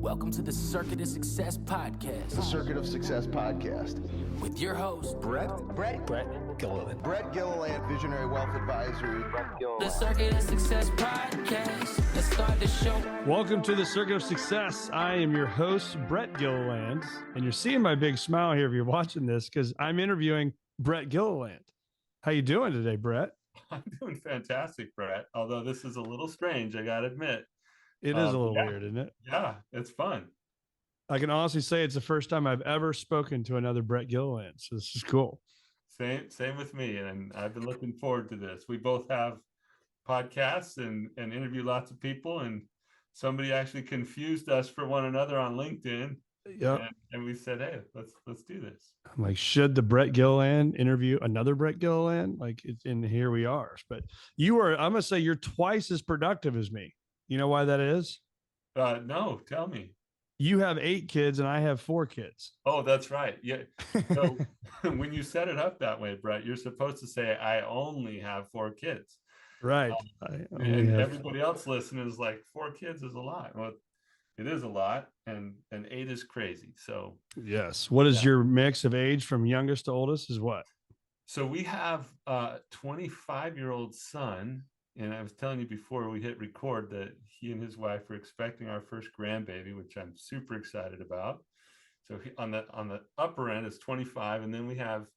Welcome to the Circuit of Success Podcast. The Circuit of Success Podcast. With your host, Brett Gilliland. Brett Gilliland, Visionary Wealth Advisory. The Circuit of Success Podcast. Let's start the show. Welcome to the Circuit of Success. I am your host, Brett Gilliland, and you're seeing my big smile here if you're watching this because I'm interviewing Brett Gilliland. How you doing today, Brett? I'm doing fantastic, Brett. Although this is a little strange, I gotta admit. It is a little weird, isn't it? Yeah, it's fun. I can honestly say it's the first time I've ever spoken to another Brett Gilliland, so this is cool. Same with me, and I've been looking forward to this. We both have podcasts and interview lots of people, and somebody actually confused us for one another on LinkedIn. Yep. And we said, hey, let's do this. I'm like, should the Brett Gilliland interview another Brett Gilliland? Like, and here we are. But I'm gonna say you're twice as productive as me. You know why that is? No, tell me. You have 8 kids and I have 4 kids. Oh, that's right. Yeah. So when you set it up that way, Brett, you're supposed to say, I only have 4 kids. Right. And everybody else listening is like, 4 kids is a lot. Well, it is a lot, and 8 is crazy. So yes. What is your mix of age from youngest to oldest is what? So we have a 25-year-old son. And I was telling you before we hit record that he and his wife are expecting our first grandbaby, which I'm super excited about. So on the upper end is 25, and then we have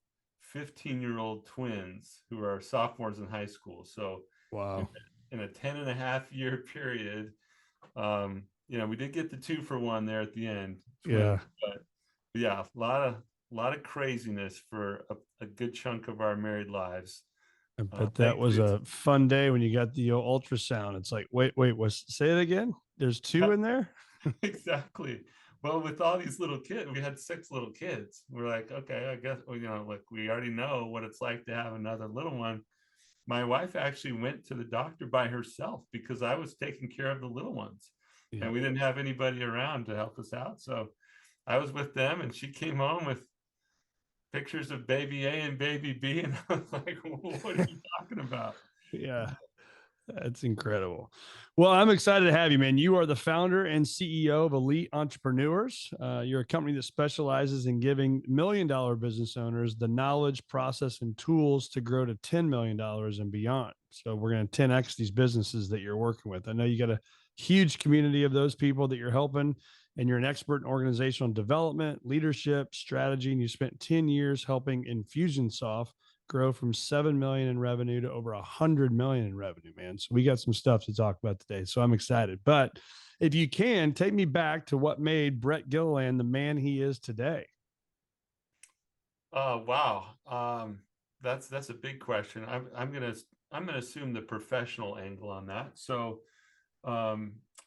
15-year-old twins who are sophomores in high school. So wow, in a 10.5-year period, we did get the 2-for-1 there at the end. Yeah, but yeah, a lot of craziness for a good chunk of our married lives. But that was a fun day when you got the ultrasound. It's like, wait, say it again. There's 2 in there. Exactly. Well, with all these little kids, we had 6 little kids. We're like, okay, I guess, we already know what it's like to have another little one. My wife actually went to the doctor by herself because I was taking care of the little ones, and we didn't have anybody around to help us out. So I was with them, and she came home with pictures of baby A and baby B, and I was like, what are you talking about? Yeah, that's incredible. Well, I'm excited to have you, man. You are the founder and CEO of Elite Entrepreneurs. You're a company that specializes in giving $1 million business owners the knowledge, process, and tools to grow to $10 million and beyond. So we're going to 10X these businesses that you're working with. I know you got a huge community of those people that you're helping, and you're an expert in organizational development, leadership, strategy, and you spent 10 years helping Infusionsoft grow from 7 million in revenue to over 100 million in revenue, man. So we got some stuff to talk about today. So I'm excited. But if you can, take me back to what made Brett Gilliland the man he is today. Wow. That's a big question. I'm gonna assume the professional angle on that. So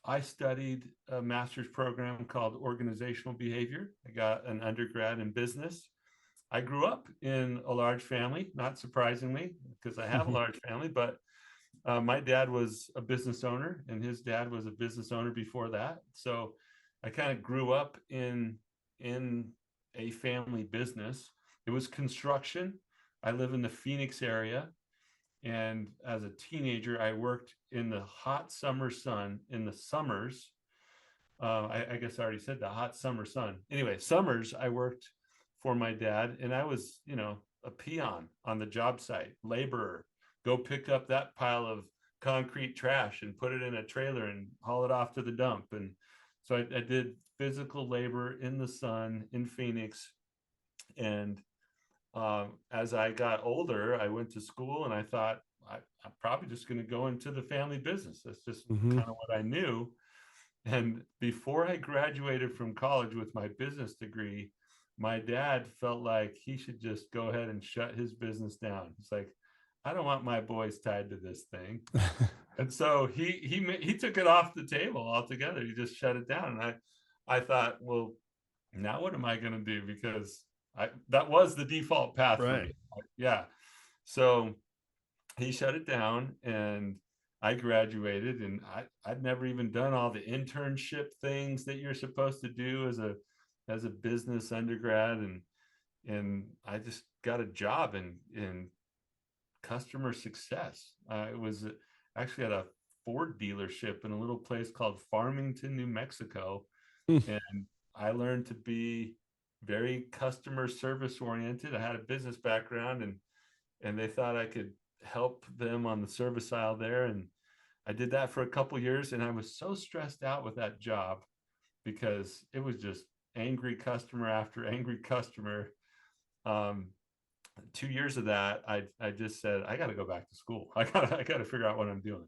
I studied a master's program called organizational behavior. I got an undergrad in business. I grew up in a large family, not surprisingly, because I have a large family, but my dad was a business owner and his dad was a business owner before that. So I kind of grew up in a family business. It was construction. I live in the Phoenix area. And as a teenager, I worked in the hot summer sun in the summers. I guess I already said the hot summer sun. Anyway, summers, I worked for my dad, and I was, a peon on the job site, laborer, go pick up that pile of concrete trash and put it in a trailer and haul it off to the dump. And so I did physical labor in the sun in Phoenix. And as I got older, I went to school and I thought I'm probably just going to go into the family business. That's just kind of what I knew. And before I graduated from college with my business degree, my dad felt like he should just go ahead and shut his business down. It's like, I don't want my boys tied to this thing. And so he took it off the table altogether. He just shut it down. And I thought, well, now what am I going to do? Because that was the default path for me. Yeah. So he shut it down and I graduated, and I'd never even done all the internship things that you're supposed to do as a business undergrad. And I just got a job in customer success. It was actually at a Ford dealership in a little place called Farmington, New Mexico. And I learned to be very customer service oriented. I had a business background, and they thought I could help them on the service aisle there. And I did that for a couple of years, and I was so stressed out with that job because it was just angry customer after angry customer. 2 years of that, I just said, I got to go back to school. I got to figure out what I'm doing.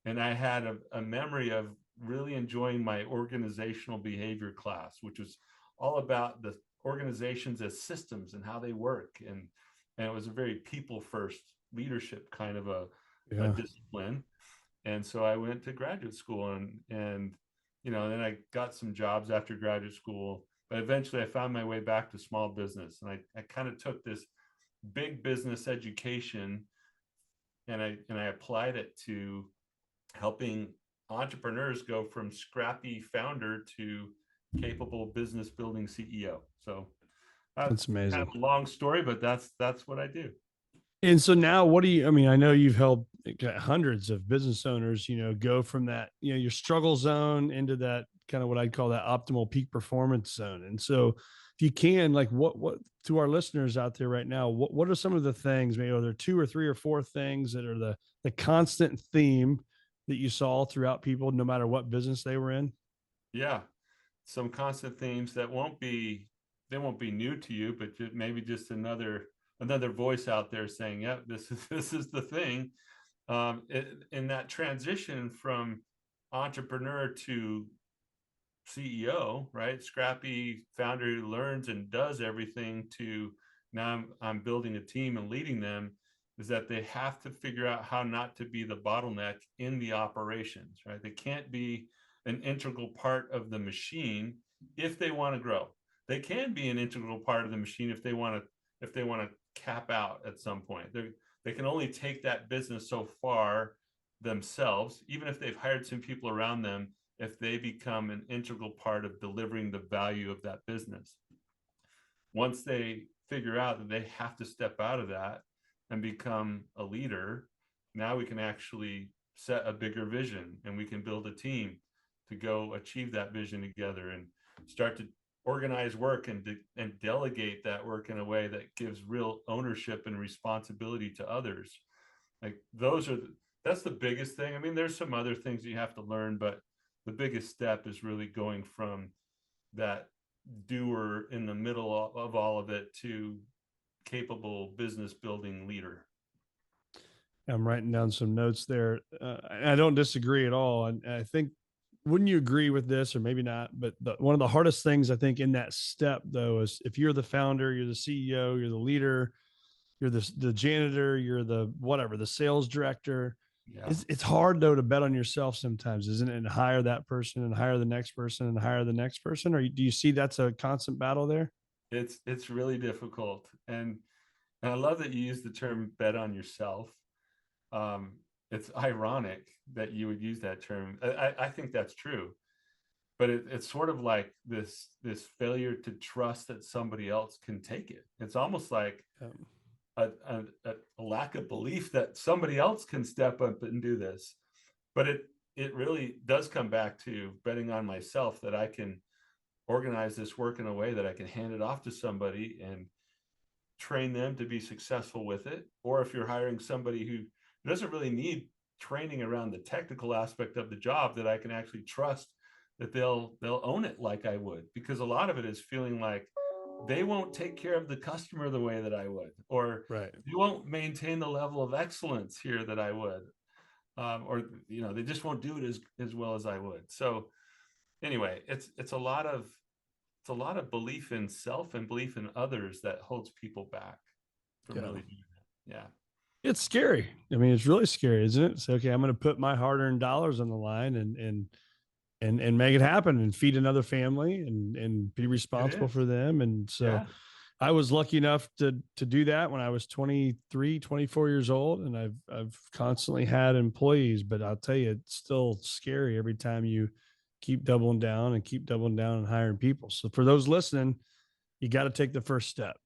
And I had a memory of really enjoying my organizational behavior class, which was all about the organizations as systems and how they work. And it was a very people first leadership kind of a discipline. And so I went to graduate school, and then I got some jobs after graduate school, but eventually I found my way back to small business. And I kind of took this big business education, and I applied it to helping entrepreneurs go from scrappy founder to capable business building CEO. So That's amazing. Kind of a long story, but that's what I do. And so now I mean, I know you've helped hundreds of business owners, go from that, your struggle zone into that kind of what I'd call that optimal peak performance zone. And so if you can, like what to our listeners out there right now, what are some of the things, maybe are there 2 or 3 or 4 things that are the constant theme that you saw throughout people, no matter what business they were in? Yeah. Some constant themes that won't be new to you, but maybe just another voice out there saying, "Yep, this is the thing." In that transition from entrepreneur to CEO, right? Scrappy founder who learns and does everything to now I'm building a team and leading them, is that they have to figure out how not to be the bottleneck in the operations, right? They can't be an integral part of the machine if they want to grow. They can be an integral part of the machine if they want to cap out at some point. They can only take that business so far themselves, even if they've hired some people around them, if they become an integral part of delivering the value of that business. Once they figure out that they have to step out of that and become a leader, now we can actually set a bigger vision, and we can build a team to go achieve that vision together and start to organize work and delegate that work in a way that gives real ownership and responsibility to others. Like that's the biggest thing. I mean, there's some other things you have to learn, but the biggest step is really going from that doer in the middle of all of it to capable business building leader. I'm writing down some notes there. I don't disagree at all. And I think, wouldn't you agree with this, or maybe not? But one of the hardest things I think in that step, though, is if you're the founder, you're the CEO, you're the leader, you're the janitor, you're the whatever, the sales director. Yeah. It's hard though to bet on yourself sometimes, isn't it? And hire that person and hire the next person and hire the next person. Or do you see that's a constant battle there? It's really difficult. And I love that you use the term bet on yourself. It's ironic that you would use that term. I think that's true, but it's sort of like this failure to trust that somebody else can take it. It's almost like a lack of belief that somebody else can step up and do this. But it really does come back to betting on myself, that I can organize this work in a way that I can hand it off to somebody and train them to be successful with it. Or if you're hiring somebody who doesn't really need training around the technical aspect of the job, that I can actually trust that they'll own it like I would, because a lot of it is feeling like they won't take care of the customer the way that I would, or you won't maintain the level of excellence here that I would, or they just won't do it as well as I would. So anyway, it's a lot of belief in self and belief in others that holds people back from really doing it. Yeah. It's scary. I mean, it's really scary, isn't it? So, okay, I'm going to put my hard-earned dollars on the line and make it happen and feed another family and be responsible for them. And so I was lucky enough to do that when I was 23, 24 years old. And I've constantly had employees, but I'll tell you, it's still scary every time you keep doubling down and hiring people. So for those listening, you got to take the first step.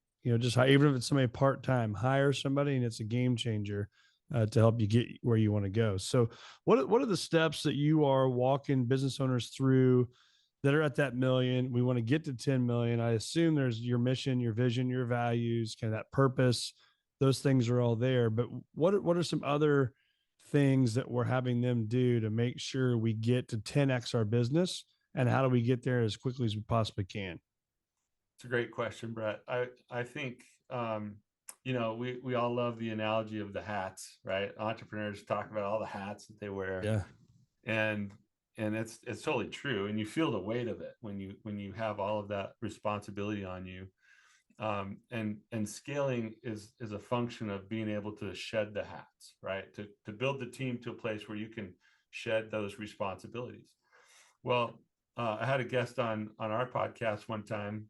Just even if it's somebody part-time, hire somebody, and it's a game changer to help you get where you want to go. So what are the steps that you are walking business owners through that are at that million. We want to get to 10 million. I assume there's your mission, your vision, your values, kind of that purpose. Those things are all there. But what are some other things that we're having them do to make sure we get to 10x our business? And how do we get there as quickly as we possibly can? It's a great question, Brett. I think we all love the analogy of the hats, right? Entrepreneurs talk about all the hats that they wear. Yeah. And it's totally true. And you feel the weight of it when you have all of that responsibility on you. And scaling is a function of being able to shed the hats, right? To build the team to a place where you can shed those responsibilities. Well, I had a guest on our podcast one time,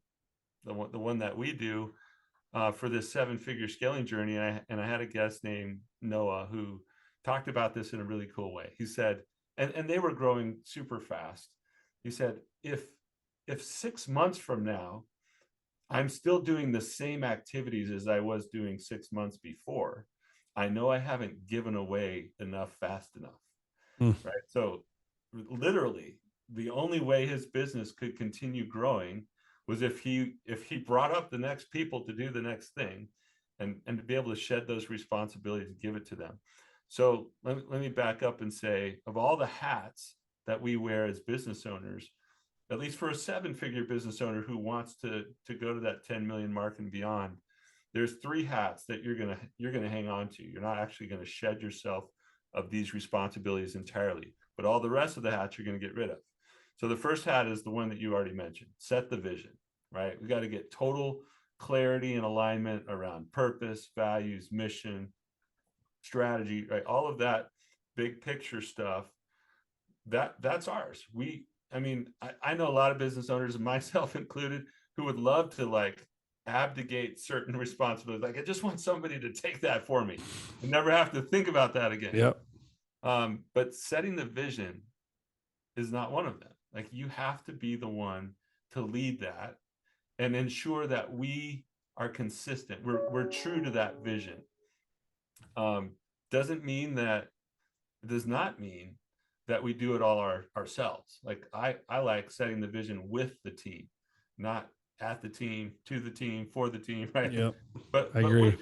the one that we do for this 7-figure scaling journey, and I had a guest named Noah who talked about this in a really cool way. He said, and they were growing super fast. He said, if 6 months from now, I'm still doing the same activities as I was doing 6 months before, I know I haven't given away enough fast enough, right? So literally, the only way his business could continue growing was if he brought up the next people to do the next thing, and to be able to shed those responsibilities and give it to them. So let me back up and say, of all the hats that we wear as business owners, at least for a 7-figure business owner who wants to go to that 10 million mark and beyond, there's 3 hats that you're gonna hang on to. You're not actually going to shed yourself of these responsibilities entirely, but all the rest of the hats you're going to get rid of. So the first hat is the one that you already mentioned: set the vision, right? We got to get total clarity and alignment around purpose, values, mission, strategy, right? All of that big picture stuff, that's ours. I know a lot of business owners, myself included, who would love to like abdicate certain responsibilities. Like, I just want somebody to take that for me and never have to think about that again. Yep. But setting the vision is not one of them. Like, you have to be the one to lead that and ensure that we are consistent. We're true to that vision. Does not mean that we do it all ourselves. Like, I like setting the vision with the team, not at the team, to the team, for the team, right? Yep. But I agree.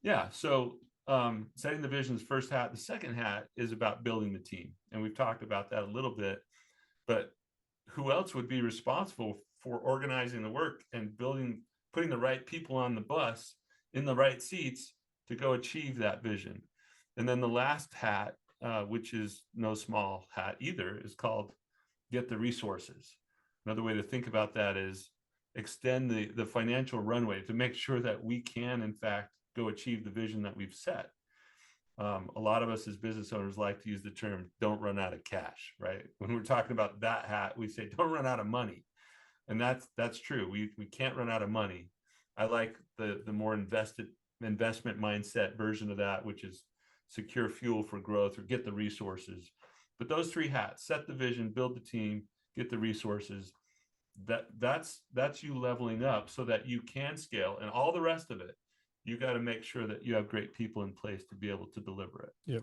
Yeah. So setting the vision is first hat. The second hat is about building the team. And we've talked about that a little bit, but who else would be responsible for organizing the work and putting the right people on the bus in the right seats to go achieve that vision? And then the last hat, which is no small hat either, is called get the resources. Another way to think about that is extend the financial runway to make sure that we can, in fact, go achieve the vision that we've set. A lot of us as business owners like to use the term "don't run out of cash," right? When we're talking about that hat, we say don't run out of money. And that's true. We can't run out of money. I like the more investment mindset version of that, which is secure fuel for growth or get the resources. But those 3 hats: set the vision, build the team, get the resources. That's you leveling up so that you can scale, and all the rest of it, you got to make sure that you have great people in place to be able to deliver it. Yep.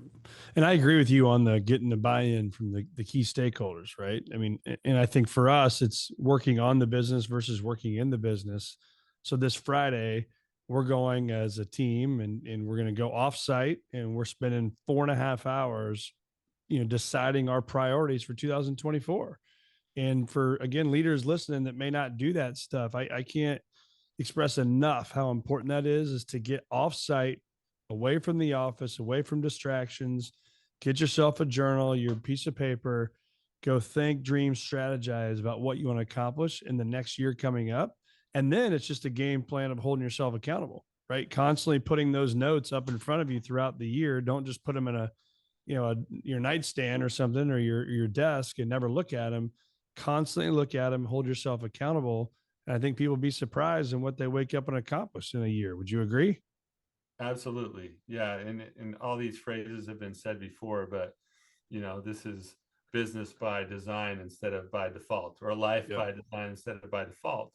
And I agree with you on the getting the buy-in from the key stakeholders, right? I mean, and I think for us, it's working on the business versus working in the business. So this Friday, we're going as a team and we're going to go offsite, and we're spending 4.5 hours, deciding our priorities for 2024. And for, again, leaders listening that may not do that stuff, I can't express enough how important that is to get offsite, away from the office, away from distractions, get yourself a journal, your piece of paper, go think, dream, strategize about what you want to accomplish in the next year coming up. And then it's just a game plan of holding yourself accountable, right? Constantly putting those notes up in front of you throughout the year. Don't just put them in your nightstand or something, or your desk, and never look at them. Constantly look at them, hold yourself accountable. And I think people will be surprised in what they wake up and accomplish in a year. Would you agree? Absolutely. Yeah. And all these phrases have been said before, but this is business by design instead of by default, or life by design instead of by default.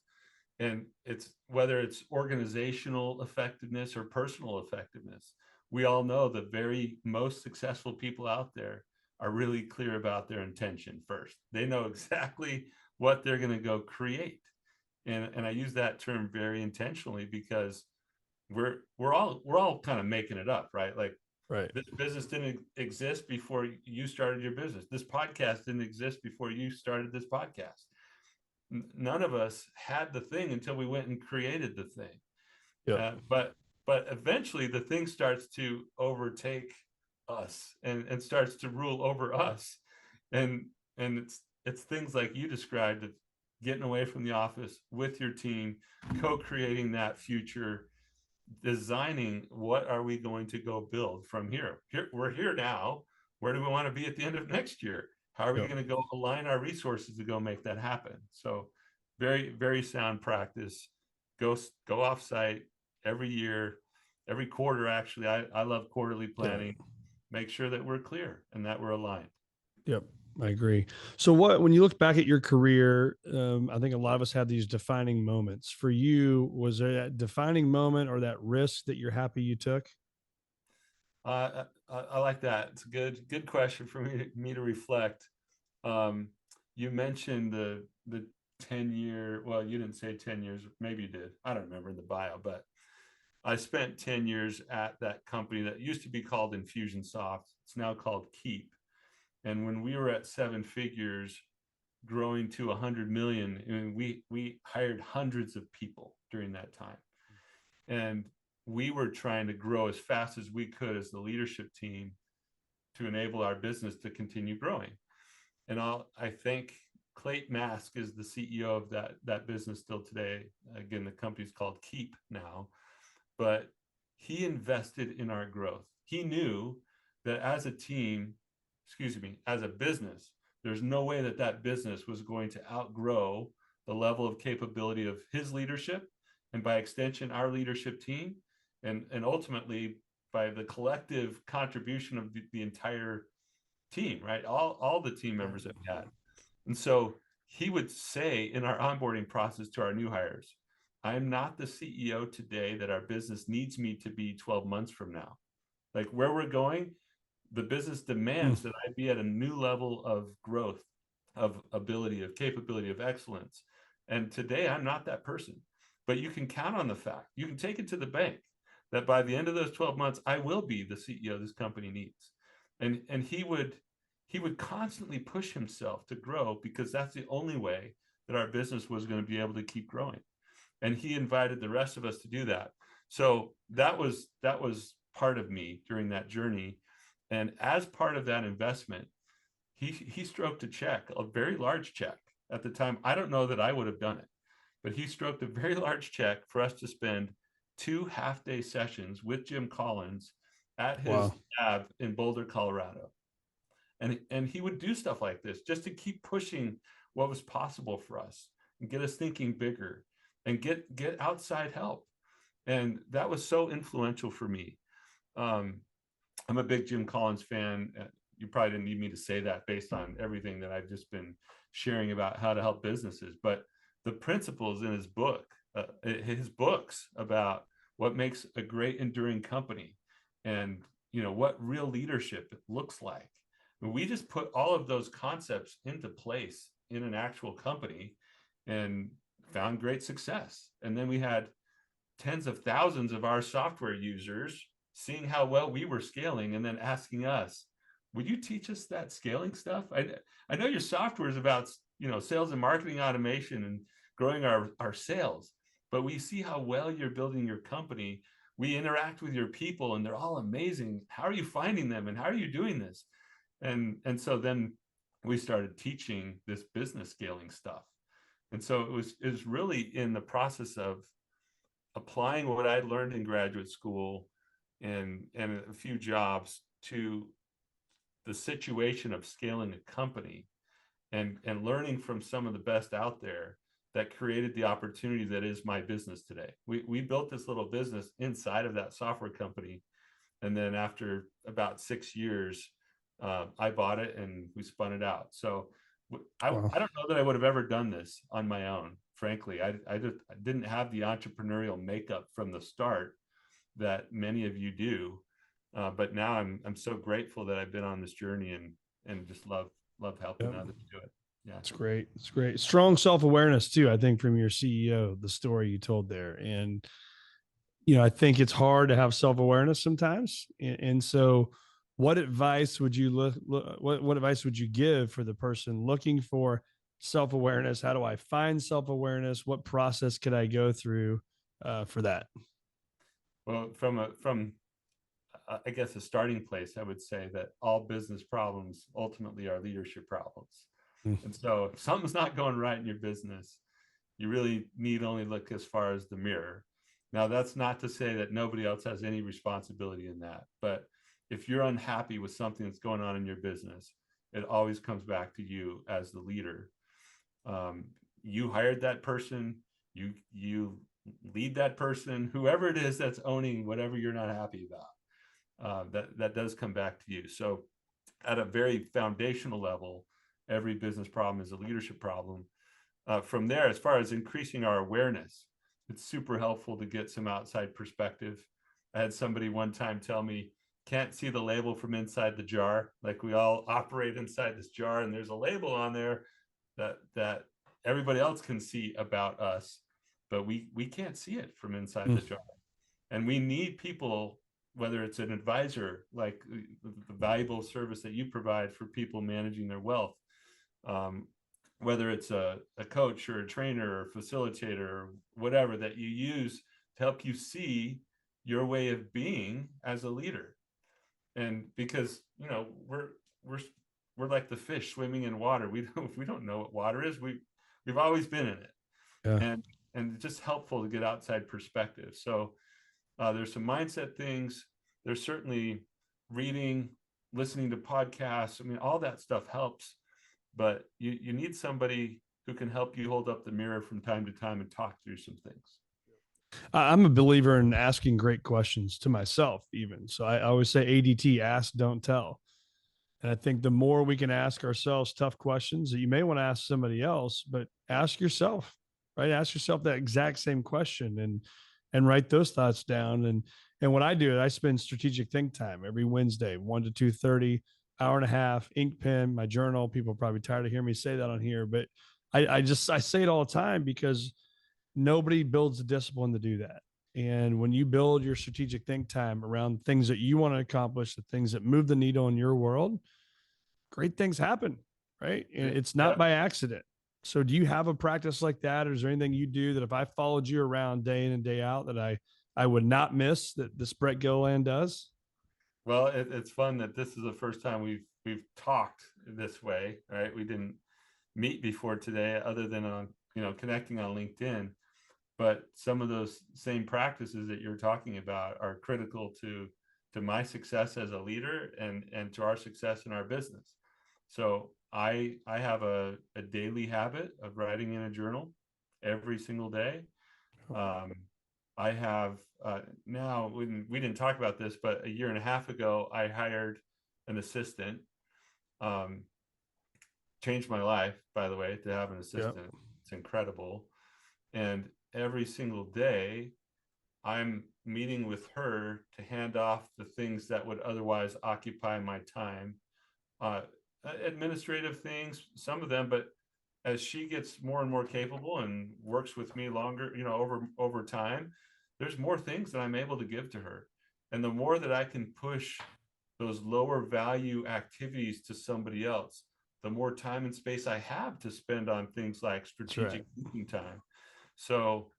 And it's whether it's organizational effectiveness or personal effectiveness. We all know the very most successful people out there are really clear about their intention first. They know exactly what they're going to go create. And I use that term very intentionally because we're all kind of making it up, right? Like, Right. this business didn't exist before you started your business. This podcast didn't exist before you started this podcast. None of us had the thing until we went and created the thing. Yep. But eventually the thing starts to overtake us and starts to rule over us. And it's things like you described, of getting away from the office with your team, co-creating that future, designing what are we going to go build from here. We're here now. Where do we want to be at the end of next year? How are we going to go align our resources to go make that happen? So very, very sound practice. Go off site every year, every quarter. Actually, I love quarterly planning. Make sure that we're clear and that we're aligned. Yep. I agree. So when you look back at your career, I think a lot of us have these defining moments. For you, was there that defining moment or that risk that you're happy you took? I like that. It's a good question for me to reflect. You mentioned the 10-year, well, you didn't say 10 years, maybe you did. I don't remember in the bio, but I spent 10 years at that company that used to be called Infusionsoft. It's now called Keep. And when we were at 7 figures, growing to 100 million, I mean, we hired hundreds of people during that time. And we were trying to grow as fast as we could as the leadership team to enable our business to continue growing. And I think Clayton Mask is the CEO of that business still today. Again, the company's called Keep now, but he invested in our growth. He knew that as a team, as a business, there's no way that business was going to outgrow the level of capability of his leadership, and by extension, our leadership team, and ultimately by the collective contribution of the entire team, right? All the team members that we had. And so he would say in our onboarding process to our new hires, I'm not the CEO today that our business needs me to be 12 months from now. Like, where we're going, the business demands that I be at a new level of growth, of ability, of capability, of excellence. And today I'm not that person, but you can count on the fact, you can take it to the bank, that by the end of those 12 months, I will be the CEO this company needs. And he would constantly push himself to grow, because that's the only way that our business was going to be able to keep growing. And he invited the rest of us to do that. So that was part of me during that journey. And as part of that investment, he stroked a check, a very large check at the time. I don't know that I would have done it, but he stroked a very large check for us to spend 2 half-day sessions with Jim Collins at his lab in Boulder, Colorado. And he would do stuff like this just to keep pushing what was possible for us and get us thinking bigger and get outside help. And that was so influential for me. I'm a big Jim Collins fan. You probably didn't need me to say that based on everything that I've just been sharing about how to help businesses. But the principles in his books about what makes a great enduring company, and what real leadership looks like. And we just put all of those concepts into place in an actual company and found great success. And then we had tens of thousands of our software users seeing how well we were scaling and then asking us, would you teach us that scaling stuff? I know your software is about sales and marketing automation and growing our sales, but we see how well you're building your company. We interact with your people and they're all amazing. How are you finding them and how are you doing this? And so then we started teaching this business scaling stuff. And so it was really in the process of applying what I learned in graduate school and a few jobs to the situation of scaling a company and learning from some of the best out there that created the opportunity that is my business today. We built this little business inside of that software company. And then after about 6 years, I bought it and we spun it out. So I don't know that I would have ever done this on my own. Frankly, I didn't have the entrepreneurial makeup from the start that many of you do. But now I'm so grateful that I've been on this journey and just love helping others do it. Yeah. It's great. It's great. Strong self-awareness too, I think, from your CEO, the story you told there. And, I think it's hard to have self-awareness sometimes. And so what advice would you what advice would you give for the person looking for self-awareness? How do I find self-awareness? What process could I go through for that? Well, from I guess a starting place, I would say that all business problems ultimately are leadership problems. Mm. And so if something's not going right in your business, you really need only look as far as the mirror. Now, that's not to say that nobody else has any responsibility in that. But if you're unhappy with something that's going on in your business, it always comes back to you as the leader. You hired that person, you lead that person, whoever it is that's owning whatever you're not happy about. That does come back to you. So at a very foundational level, every business problem is a leadership problem. From there, as far as increasing our awareness, it's super helpful to get some outside perspective. I had somebody one time tell me, can't see the label from inside the jar. Like, we all operate inside this jar, and there's a label on there that everybody else can see about us, but we can't see it from inside the jar. And we need people, whether it's an advisor, like the valuable service that you provide for people managing their wealth, whether it's a coach or a trainer or facilitator or whatever that you use to help you see your way of being as a leader. And because we're like the fish swimming in water. We don't know what water is. We've always been in it. Yeah. And it's just helpful to get outside perspective. So there's some mindset things. There's certainly reading, listening to podcasts. I mean, all that stuff helps, but you need somebody who can help you hold up the mirror from time to time and talk through some things. I'm a believer in asking great questions to myself, even. So I always say ADT, ask, don't tell. And I think the more we can ask ourselves tough questions that you may want to ask somebody else, but ask yourself, right? Ask yourself that exact same question and write those thoughts down. And what I do is I spend strategic think time every Wednesday, 1 to 2:30, hour and a half, ink pen, my journal. People are probably tired of hearing me say that on here, but I say it all the time because nobody builds the discipline to do that. And when you build your strategic think time around things that you want to accomplish, the things that move the needle in your world, great things happen, right? And it's not by accident. So do you have a practice like that? Or is there anything you do that if I followed you around day in and day out that I would not miss that this Brett Gilliland does? Well, it's fun that this is the first time we've talked this way, right? We didn't meet before today other than on, connecting on LinkedIn. But some of those same practices that you're talking about are critical to my success as a leader and to our success in our business. So I have a daily habit of writing in a journal every single day. I have now, we didn't talk about this, but a year and a half ago, I hired an assistant. Changed my life, by the way, to have an assistant. Yep. It's incredible. And every single day, I'm meeting with her to hand off the things that would otherwise occupy my time. Administrative things, some of them, but as she gets more and more capable and works with me longer, over time, there's more things that I'm able to give to her. And the more that I can push those lower value activities to somebody else, the more time and space I have to spend on things like strategic thinking time. So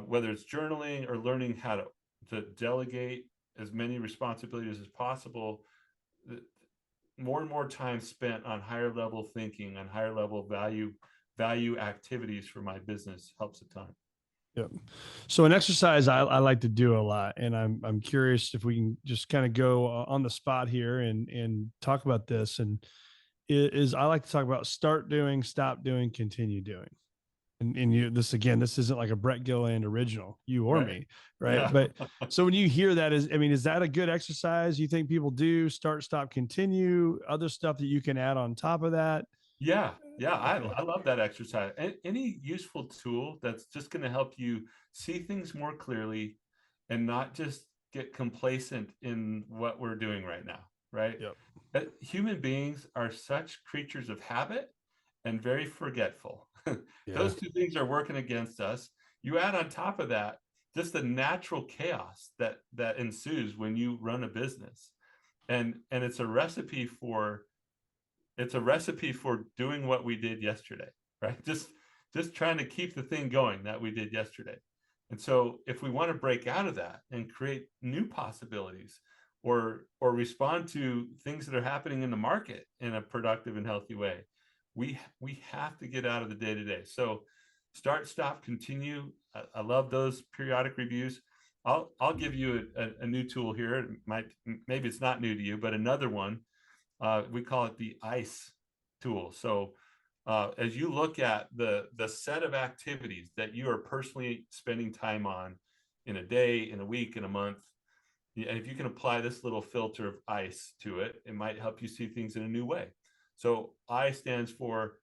whether it's journaling or learning how to delegate as many responsibilities as possible, more and more time spent on higher level thinking, on higher level value activities for my business helps a ton. Yep. So an exercise I like to do a lot, and I'm curious if we can just kind of go on the spot here and talk about this. And is I like to talk about start doing, stop doing, continue doing. And you, this isn't like a Brett Gilliland original, you or me, right? Yeah. But so when you hear that, is that a good exercise? You think people do start, stop, continue, other stuff that you can add on top of that? Yeah. I love that exercise. Any useful tool that's just going to help you see things more clearly and not just get complacent in what we're doing right now, right? Yep. Human beings are such creatures of habit, and very forgetful. Yeah. Those two things are working against us. You add on top of that just the natural chaos that ensues when you run a business, and it's a recipe for doing what we did yesterday, right? Just trying to keep the thing going that we did yesterday. And so if we want to break out of that and create new possibilities, or respond to things that are happening in the market in a productive and healthy way, we have to get out of the day-to-day. So start, stop, continue. I love those periodic reviews. I'll give you a new tool here. Maybe it's not new to you, but another one. We call it the ICE tool. So as you look at the set of activities that you are personally spending time on in a day, in a week, in a month, and if you can apply this little filter of ICE to it, it might help you see things in a new way. So I stands for,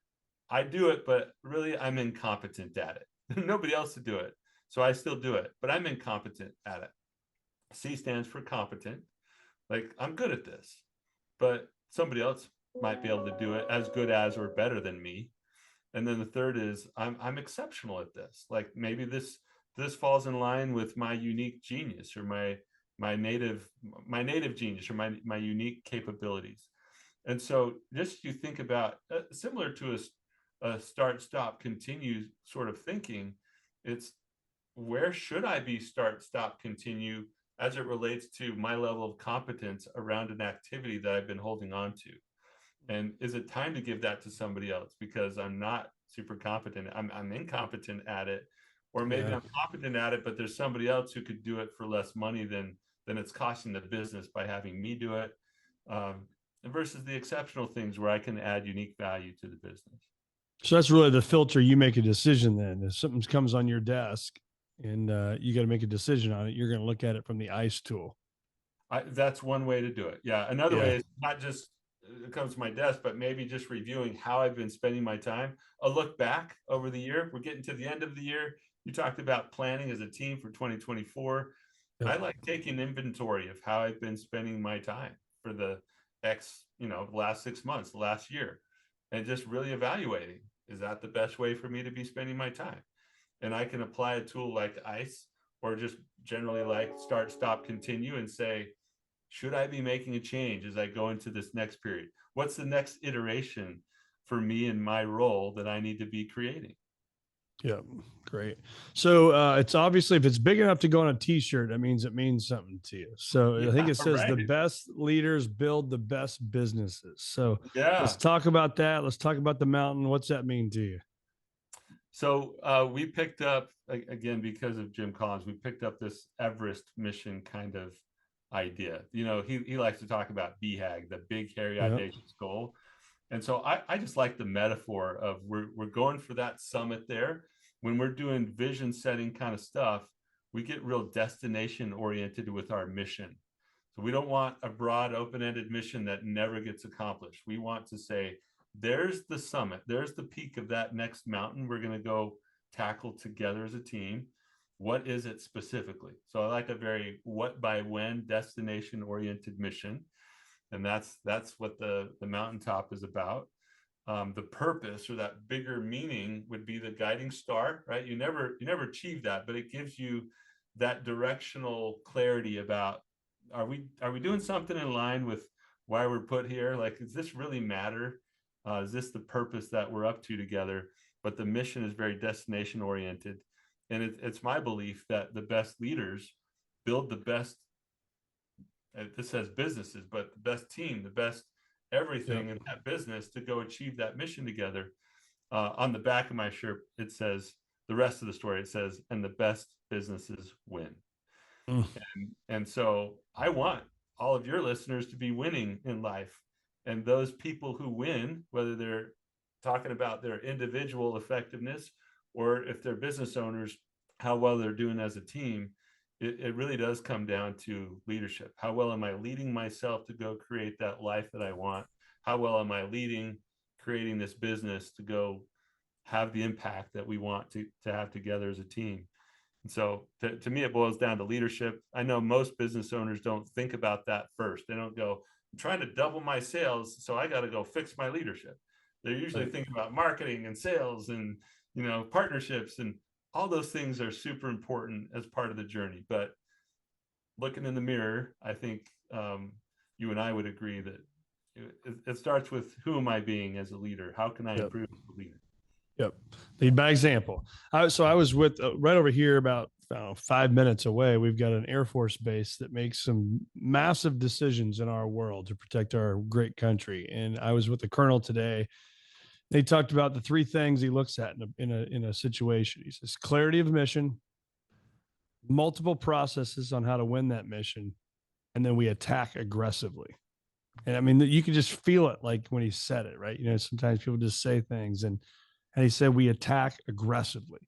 I do it, but really I'm incompetent at it. Nobody else to do it. So I still do it, but I'm incompetent at it. C stands for competent. Like, I'm good at this, but somebody else might be able to do it as good as or better than me. And then the third is I'm exceptional at this. Like, maybe this falls in line with my unique genius, or my native genius, or my unique capabilities. And so just you think about similar to a start, stop, continue sort of thinking. It's, where should I be start, stop, continue as it relates to my level of competence around an activity that I've been holding on to? And is it time to give that to somebody else because I'm not super competent? I'm incompetent at it. Or maybe I'm competent at it, but there's somebody else who could do it for less money than it's costing the business by having me do it. Versus the exceptional things where I can add unique value to the business. So that's really the filter. You make a decision then. If something comes on your desk and you got to make a decision on it, you're going to look at it from the ICE tool. That's one way to do it. Yeah. Another way is not just it comes to my desk, but maybe just reviewing how I've been spending my time. A look back over the year. We're getting to the end of the year. You talked about planning as a team for 2024. Yep. I like taking inventory of how I've been spending my time for the last 6 months, last year, and just really evaluating, is that the best way for me to be spending my time? And I can apply a tool like ICE, or just generally like start, stop, continue, and say, should I be making a change as I go into this next period? What's the next iteration for me in my role that I need to be creating? Yeah, great. So it's obviously, if it's big enough to go on a t-shirt, that means it means something to you. So I think it says the best leaders build the best businesses. So let's talk about that. Let's talk about the mountain. What's that mean to you? So we picked up, again, because of Jim Collins, we picked up this Everest mission kind of idea. He likes to talk about BHAG, the big, hairy, audacious goal. And so I just like the metaphor of we're going for that summit there. When we're doing vision setting kind of stuff, we get real destination oriented with our mission. So we don't want a broad, open-ended mission that never gets accomplished. We want to say, there's the summit, there's the peak of that next mountain we're going to go tackle together as a team. What is it specifically? So I like a very what, by, when, destination oriented mission. And that's what the mountaintop is about. The purpose, or that bigger meaning, would be the guiding star, right? You never achieve that, but it gives you that directional clarity about, are we doing something in line with why we're put here? Like, does this really matter? Is this the purpose that we're up to together? But the mission is very destination oriented. And it's my belief that the best leaders build the best, this says businesses, but the best team, the best everything in that business to go achieve that mission together. On the back of my shirt, it says, the rest of the story, it says, and the best businesses win. And so I want all of your listeners to be winning in life. And those people who win, whether they're talking about their individual effectiveness, or if they're business owners, how well they're doing as a team, it really does come down to leadership. How well am I leading myself to go create that life that I want? How well am I creating this business to go have the impact that we want to have together as a team? And so to me, it boils down to leadership. I know most business owners don't think about that first. They don't go, I'm trying to double my sales, so I got to go fix my leadership. They're usually Right. thinking about marketing and sales and, partnerships, and all those things are super important as part of the journey. But looking in the mirror, I think you and I would agree that it starts with, who am I being as a leader? How can I Yep. improve as a leader? Yep. Lead by example. So I was with right over here about 5 minutes away. We've got an Air Force base that makes some massive decisions in our world to protect our great country. And I was with the colonel today. They talked about the three things he looks at in a situation. He says clarity of mission, multiple processes on how to win that mission, and then we attack aggressively. And I mean, you can just feel it, like when he said it, right? Sometimes people just say things, and he said we attack aggressively.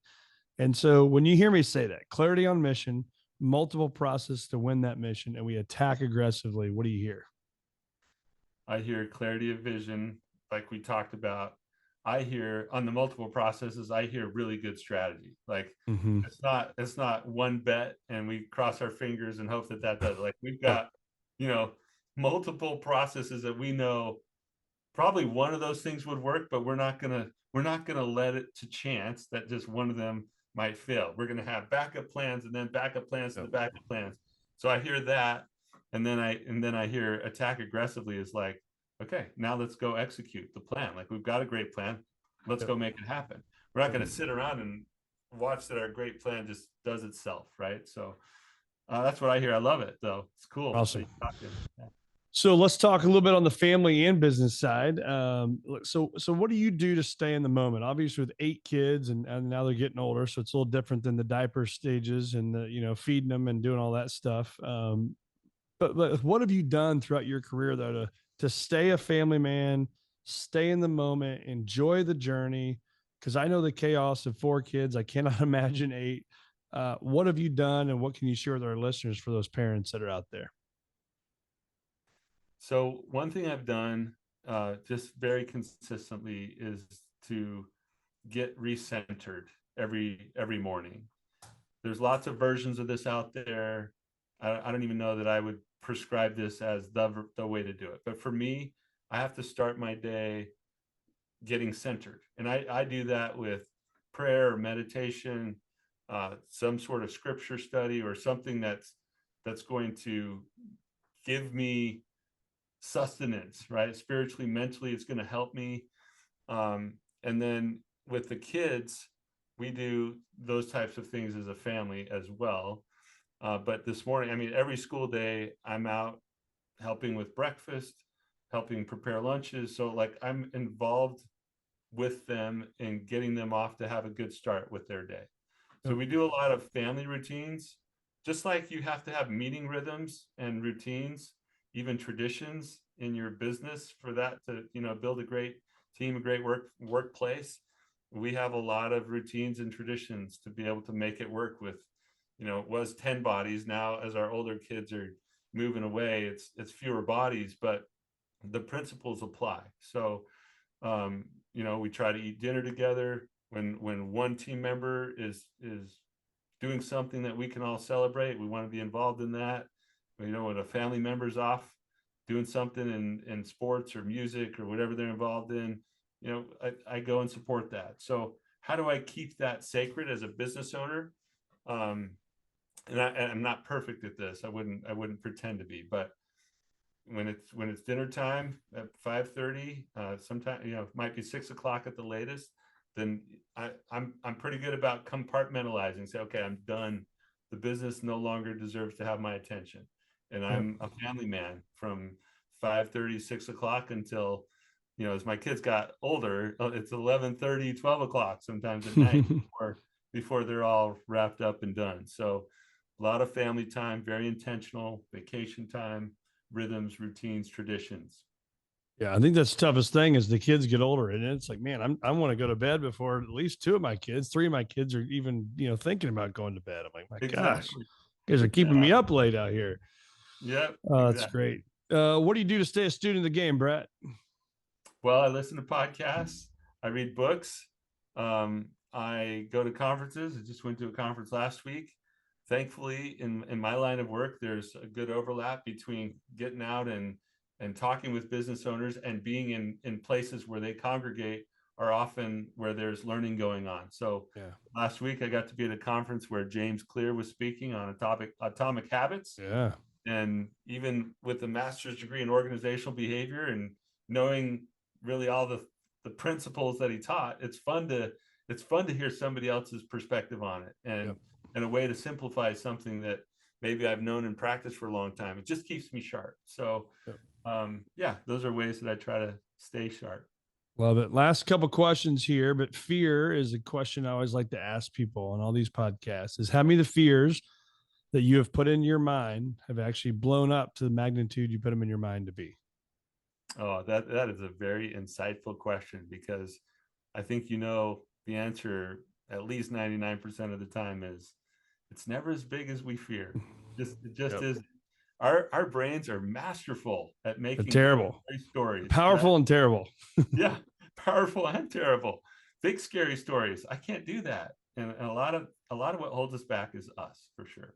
And so when you hear me say that, clarity on mission, multiple process to win that mission, and we attack aggressively, what do you hear? I hear clarity of vision, like we talked about. I hear, on the multiple processes, I hear really good strategy. Like Mm-hmm. it's not one bet and we cross our fingers and hope that does. Like we've got, multiple processes that we know probably one of those things would work, but we're not gonna let it to chance that just one of them might fail. We're gonna have backup plans and then backup plans to the backup plans. So I hear that, and then I hear attack aggressively is like, okay, now let's go execute the plan. Like we've got a great plan, let's go make it happen. We're not gonna sit around and watch that our great plan just does itself, right? So that's what I hear. I love it though. It's cool. Awesome. Yeah. So let's talk a little bit on the family and business side. So what do you do to stay in the moment? Obviously, with 8 kids, and now they're getting older, so it's a little different than the diaper stages and the feeding them and doing all that stuff. But what have you done throughout your career though to stay a family man, stay in the moment, enjoy the journey? Because I know the chaos of 4 kids. I cannot imagine 8. What have you done, and what can you share with our listeners for those parents that are out there? So one thing I've done just very consistently is to get recentered every morning. There's lots of versions of this out there. I don't even know that I would prescribe this as the way to do it. But for me, I have to start my day getting centered. And I do that with prayer or meditation, some sort of scripture study, or something that's going to give me sustenance, right? Spiritually, mentally, it's going to help me. And then with the kids, we do those types of things as a family as well. But this morning, I mean, every school day, I'm out helping with breakfast, helping prepare lunches. So like I'm involved with them and getting them off to have a good start with their day. So we do a lot of family routines, just like you have to have meeting rhythms and routines, even traditions in your business for that to, build a great team, a great workplace. We have a lot of routines and traditions to be able to make it work with, it was 10 bodies. Now, as our older kids are moving away, it's fewer bodies, but the principles apply. So, we try to eat dinner together. When one team member is doing something that we can all celebrate, we want to be involved in that. When a family member's off doing something in sports or music or whatever they're involved in, I go and support that. So how do I keep that sacred as a business owner? And I'm not perfect at this. I wouldn't pretend to be, but when it's dinner time at 5:30, sometimes it might be 6 o'clock at the latest. Then I'm pretty good about compartmentalizing. Say, okay, I'm done. The business no longer deserves to have my attention, and I'm a family man from 5:30, 6 o'clock until, as my kids got older, it's 11:30, 12 o'clock sometimes at night before they're all wrapped up and done. So a lot of family time, very intentional, vacation time, rhythms, routines, traditions. Yeah, I think that's the toughest thing as the kids get older, and it's like, man, I want to go to bed before at least 2 of my kids, 3 of my kids are even thinking about going to bed. I'm like, my gosh, you guys are keeping me up late out here. Yep, That's great. What do you do to stay a student of the game, Brett? Well, I listen to podcasts. I read books. I go to conferences. I just went to a conference last week. Thankfully, in my line of work, there's a good overlap between getting out and and talking with business owners and being in places where they congregate are often where there's learning going on. So last week I got to be at a conference where James Clear was speaking on a topic, atomic habits. Yeah. And even with a master's degree in organizational behavior and knowing really all the principles that he taught, it's fun to hear somebody else's perspective on it, and a way to simplify something that maybe I've known and practiced for a long time. It just keeps me sharp. So those are ways that I try to stay sharp. Love it. Last couple questions here, but fear is a question I always like to ask people on all these podcasts is how many of the fears that you have put in your mind have actually blown up to the magnitude you put them in your mind to be? Oh, that is a very insightful question, because I think the answer at least 99% of the time is it's never as big as we fear. It just is. Our brains are masterful at making terrible stories. Powerful and terrible. Yeah, powerful and terrible. Big scary stories. I can't do that. And a lot of what holds us back is us, for sure.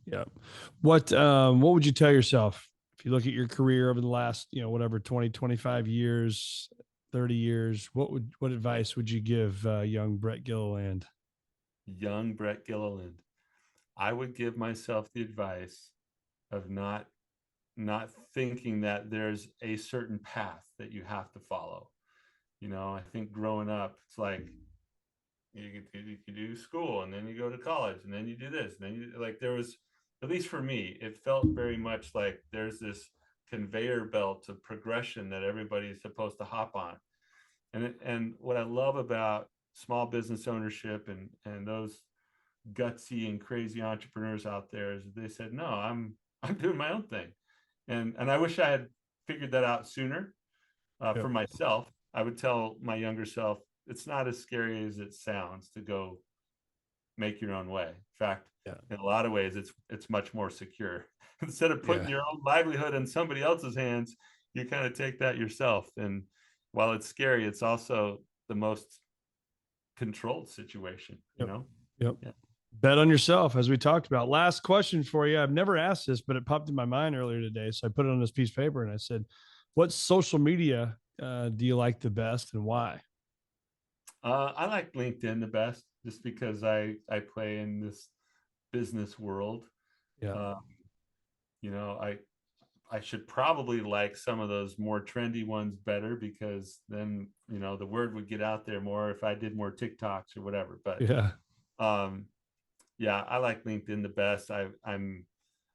Yeah. What would you tell yourself if you look at your career over the last, 20, 25 years, 30 years, what advice would you give young Brett Gilliland? Young Brett Gilliland. I would give myself the advice of not thinking that there's a certain path that you have to follow. I think growing up, it's like you do school and then you go to college and then you do this and then there was, at least for me, it felt very much like there's this conveyor belt of progression that everybody's supposed to hop on. And what I love about small business ownership and those gutsy and crazy entrepreneurs out there is they said, no, I'm doing my own thing. And I wish I had figured that out sooner for myself. I would tell my younger self, it's not as scary as it sounds to go make your own way. In fact, in a lot of ways, it's much more secure. Instead of putting your own livelihood in somebody else's hands, you kind of take that yourself. And while it's scary, it's also the most controlled situation, Yeah. Bet on yourself, as we talked about. Last question for you. I've never asked this, but it popped in my mind earlier today. So I put it on this piece of paper and I said, what social media do you like the best and why? I like LinkedIn the best, just because I play in this business world. I should probably like some of those more trendy ones better, because then the word would get out there more if I did more TikToks or whatever. But I like LinkedIn the best. I'm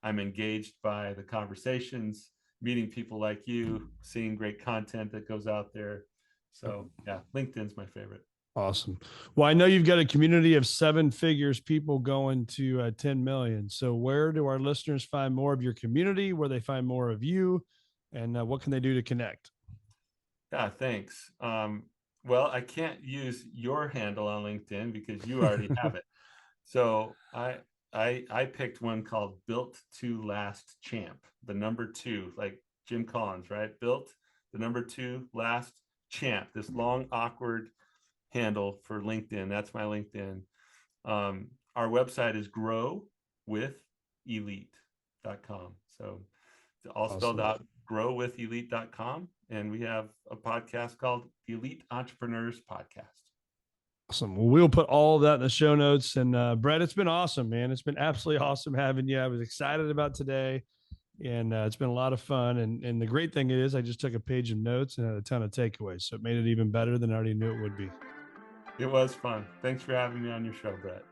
engaged by the conversations, meeting people like you, seeing great content that goes out there. So LinkedIn's my favorite. Awesome. Well, I know you've got a community of 7 figures, people going to 10 million. So where do our listeners find more of your community, where they find more of you, and what can they do to connect? Yeah, thanks. Well, I can't use your handle on LinkedIn because you already have it. So I picked one called Built to Last Champ, the number 2, like Jim Collins, right? Built, the number 2, last champ, this long, awkward handle for LinkedIn. That's my LinkedIn. Our website is growwithelite.com. So all spelled out, growwithelite.com. And we have a podcast called the Elite Entrepreneurs Podcast. Awesome. Well, we'll put all of that in the show notes. And Brett, it's been awesome, man. It's been absolutely awesome having you. I was excited about today, and it's been a lot of fun. And the great thing is I just took a page of notes and had a ton of takeaways. So it made it even better than I already knew it would be. It was fun. Thanks for having me on your show, Brett.